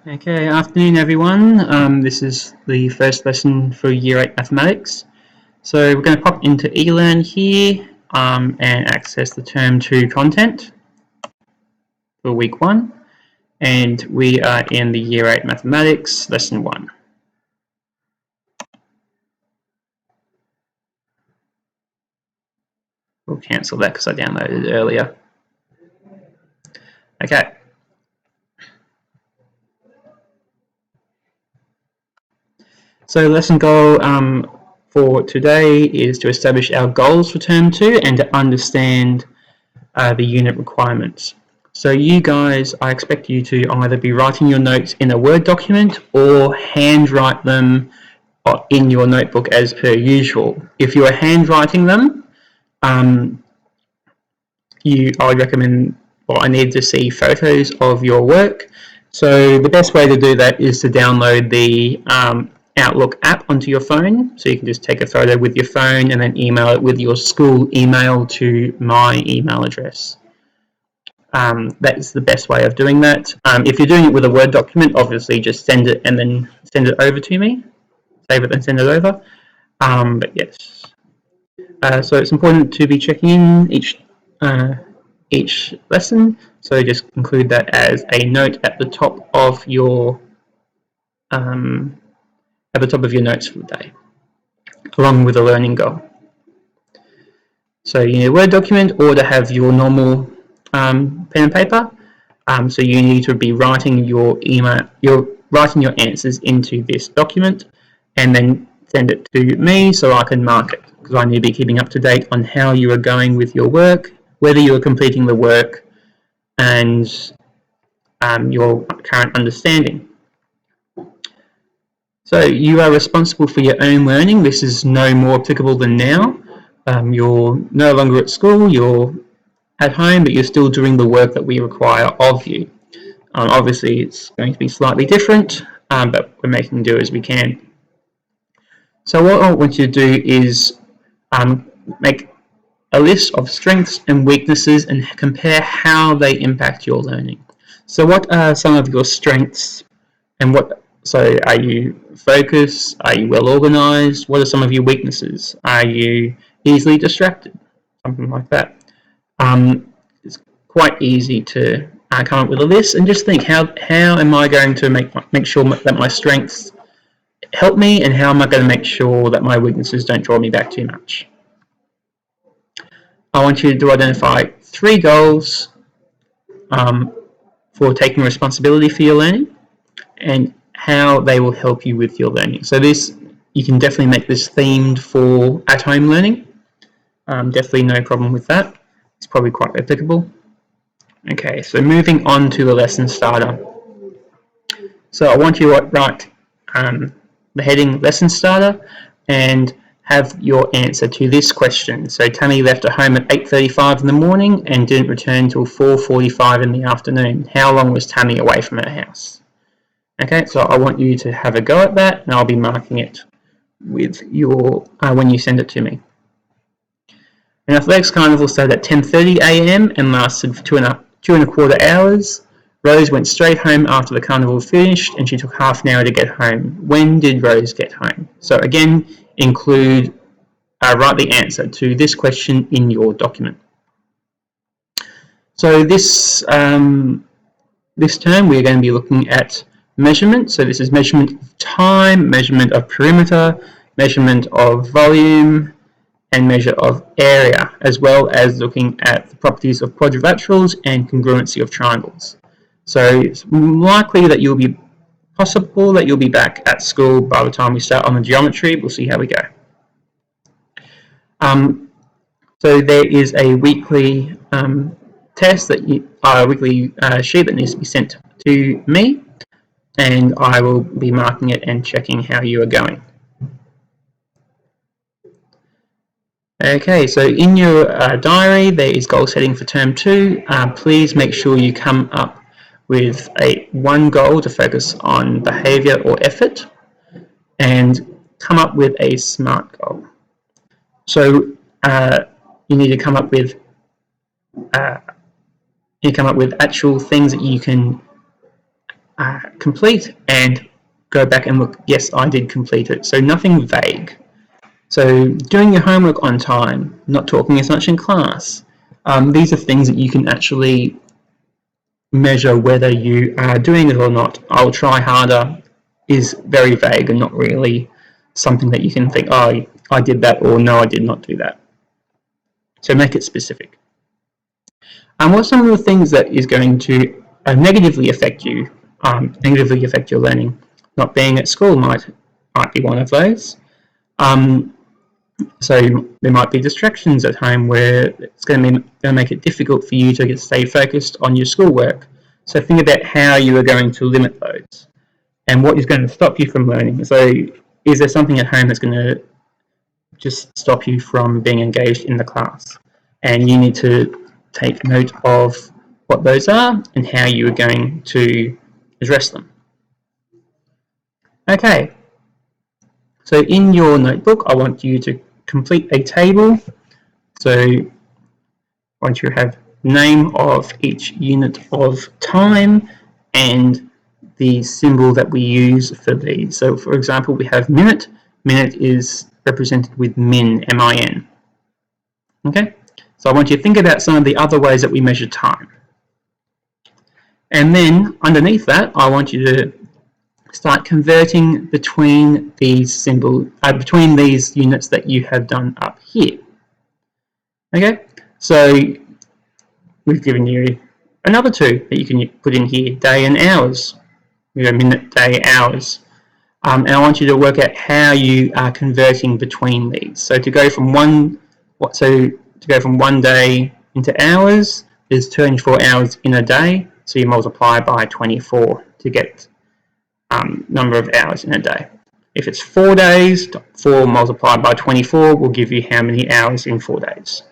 Okay, afternoon everyone. This is the first lesson for Year 8 Mathematics. So we're going to pop into eLearn here and access the Term 2 content for week 1. And we are in the Year 8 Mathematics, lesson 1. We'll cancel that because I downloaded it earlier. Okay. So lesson goal for today is to establish our goals for term 2 and to understand the unit requirements. So you guys, I expect you to either be writing your notes in a Word document or handwrite them in your notebook as per usual. If you are handwriting them, I recommend, I need to see photos of your work. So the best way to do that is to download the Outlook app onto your phone. So you can just take a photo with your phone and then email it with your school email to my email address. That is the best way of doing that. If you're doing it with a Word document, obviously just send it and then send it over to me. Save it and send it over. But yes. So it's important to be checking in each lesson. So just include that as a note at the top of your notes for the day, along with a learning goal. So you need a Word document or to have your normal pen and paper. So you need to be writing your answers into this document and then send it to me so I can mark it, because I need to be keeping up to date on how you are going with your work, whether you are completing the work, and your current understanding. So you are responsible for your own learning. This is no more applicable than now. You're no longer at school, you're at home, but you're still doing the work that we require of you. Obviously, it's going to be slightly different, but we're making do as we can. So what I want you to do is make a list of strengths and weaknesses and compare how they impact your learning. So what are some of your strengths, and so are you focused? Are you well organized? What are some of your weaknesses? Are you easily distracted? Something like that. It's quite easy to come up with a list and just think, how am I going to make sure that my strengths help me, and how am I going to make sure that my weaknesses don't draw me back too much? I want you to identify 3 goals for taking responsibility for your learning and how they will help you with your learning. So you can definitely make this themed for at-home learning. Definitely no problem with that. It's probably quite applicable. Okay, so moving on to the lesson starter. So I want you to write the heading lesson starter and have your answer to this question. So Tammy left her home at 8:35 in the morning and didn't return until 4:45 in the afternoon. How long was Tammy away from her house? Okay, so I want you to have a go at that, and I'll be marking it with your when you send it to me. An athletics carnival started at 10:30 a.m. and lasted for 2.25 hours. Rose went straight home after the carnival finished, and she took half an hour to get home. When did Rose get home? So again, write the answer to this question in your document. So this term we're going to be looking at measurement. So this is measurement of time, measurement of perimeter, measurement of volume, and measure of area, as well as looking at the properties of quadrilaterals and congruency of triangles. So it's likely that possible that you'll be back at school by the time we start on the geometry. We'll see how we go. So there is a weekly test weekly sheet that needs to be sent to me, and I will be marking it and checking how you are going. Okay, so in your diary there is goal setting for term 2. Please make sure you come up with one goal to focus on behaviour or effort, and come up with a SMART goal. So you need to come up with actual things that you can complete and go back and look, yes, I did complete it. So nothing vague. So doing your homework on time, not talking as much in class. These are things that you can actually measure whether you are doing it or not. I'll try harder is very vague and not really something that you can think, oh, I did that, or no, I did not do that. So make it specific. And what are some of the things that is going to negatively affect you, negatively affect your learning? Not being at school might be one of those. So there might be distractions at home where it's going to make it difficult for you to stay focused on your schoolwork. So think about how you are going to limit those and what is going to stop you from learning. So is there something at home that's going to just stop you from being engaged in the class? And you need to take note of what those are and how you are going to address them. Okay, so in your notebook, I want you to complete a table. So I want you to have name of each unit of time and the symbol that we use for these. So for example, we have minute. Minute is represented with min, M-I-N. Okay, so I want you to think about some of the other ways that we measure time. And then underneath that, I want you to start converting between these symbols, between these units that you have done up here. Okay, so we've given you another two that you can put in here, day and hours. We go minute, day, hours. And I want you to work out how you are converting between these. So to go from one day into hours, there's 24 hours in a day, so you multiply by 24 to get number of hours in a day. If it's 4 days, 4 multiplied by 24 will give you how many hours in 4 days.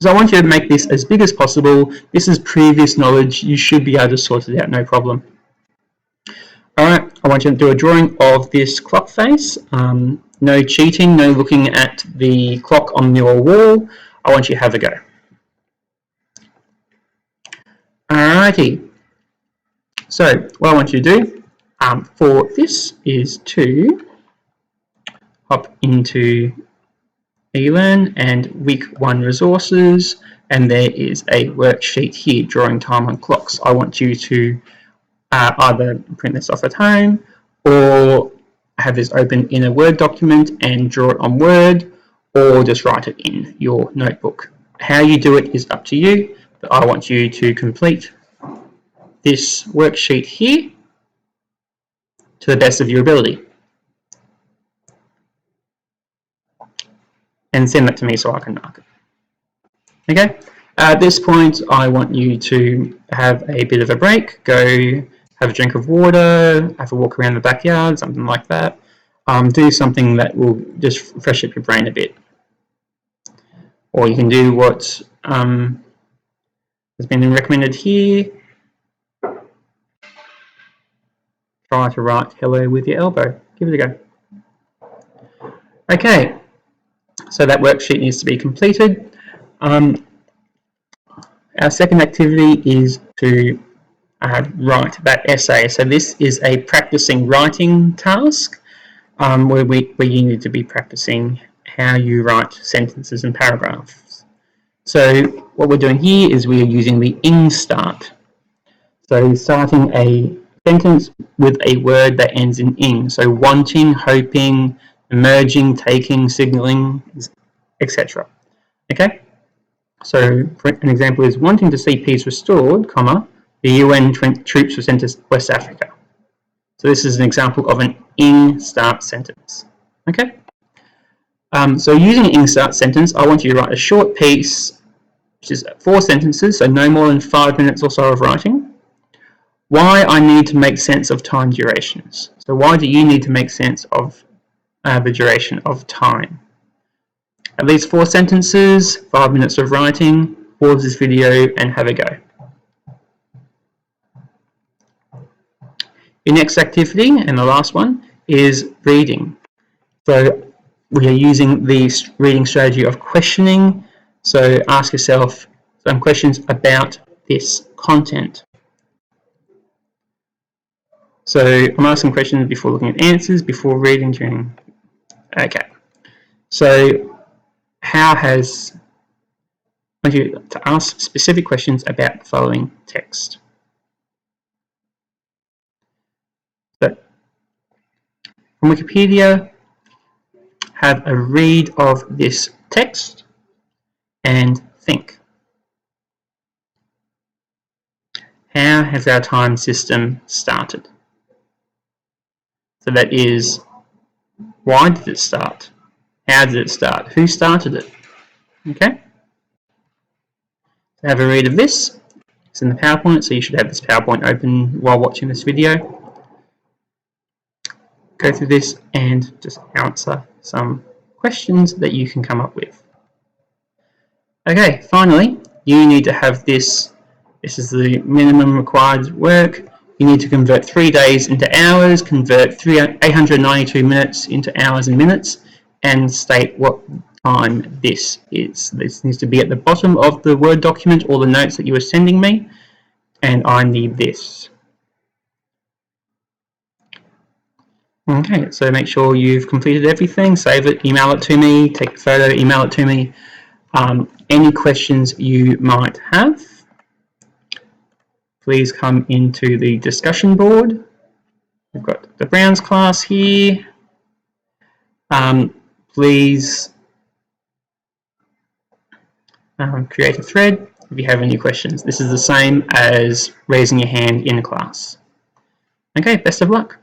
So I want you to make this as big as possible. This is previous knowledge. You should be able to sort it out, no problem. Alright, I want you to do a drawing of this clock face. No cheating, no looking at the clock on your wall. I want you to have a go. Alrighty. So what I want you to do for this is to hop into eLearn and week 1 resources, and there is a worksheet here, drawing time on clocks. I want you to either print this off at home or have this open in a Word document and draw it on Word, or just write it in your notebook. How you do it is up to you, but I want you to complete this worksheet here to the best of your ability. And send that to me so I can mark it. Okay, at this point I want you to have a bit of a break, go have a drink of water, have a walk around the backyard, something like that. Do something that will just fresh up your brain a bit. Or you can do what has been recommended here. Try to write hello with your elbow. Give it a go. Okay, so that worksheet needs to be completed. Our second activity is to write that essay. So this is a practicing writing task where you need to be practicing how you write sentences and paragraphs. So what we're doing here is we are using the ing start. So starting a sentence with a word that ends in ing. So wanting, hoping, emerging, taking, signaling, etc. Okay? So for an example is wanting to see peace restored, comma, the UN troops were sent to West Africa. So this is an example of an ing start sentence. Okay? So using an ing start sentence, I want you to write a short piece, which is 4 sentences, so no more than 5 minutes or so of writing. Why I need to make sense of time durations. So why do you need to make sense of the duration of time? At least 4 sentences, 5 minutes of writing. Pause this video and have a go. Your next activity, and the last one, is reading. So we are using the reading strategy of questioning. So ask yourself some questions about this content. So I'm asking questions before looking at answers, before reading during. Okay. So how has, I want you to ask specific questions about the following text. So from Wikipedia, have a read of this text and think. How has our time system started? So that is, why did it start? How did it start? Who started it? Okay. So have a read of this. It's in the PowerPoint, so you should have this PowerPoint open while watching this video. Go through this and just answer some questions that you can come up with. Okay, finally, you need to have this. This is the minimum required work. You need to convert 3 days into hours, convert 892 minutes into hours and minutes, and state what time this is. This needs to be at the bottom of the Word document or the notes that you are sending me, and I need this. Okay, so make sure you've completed everything, save it, email it to me, take a photo, email it to me. Any questions you might have, please come into the discussion board. We've got the Brown's class here. Please create a thread if you have any questions. This is the same as raising your hand in class. Okay, best of luck.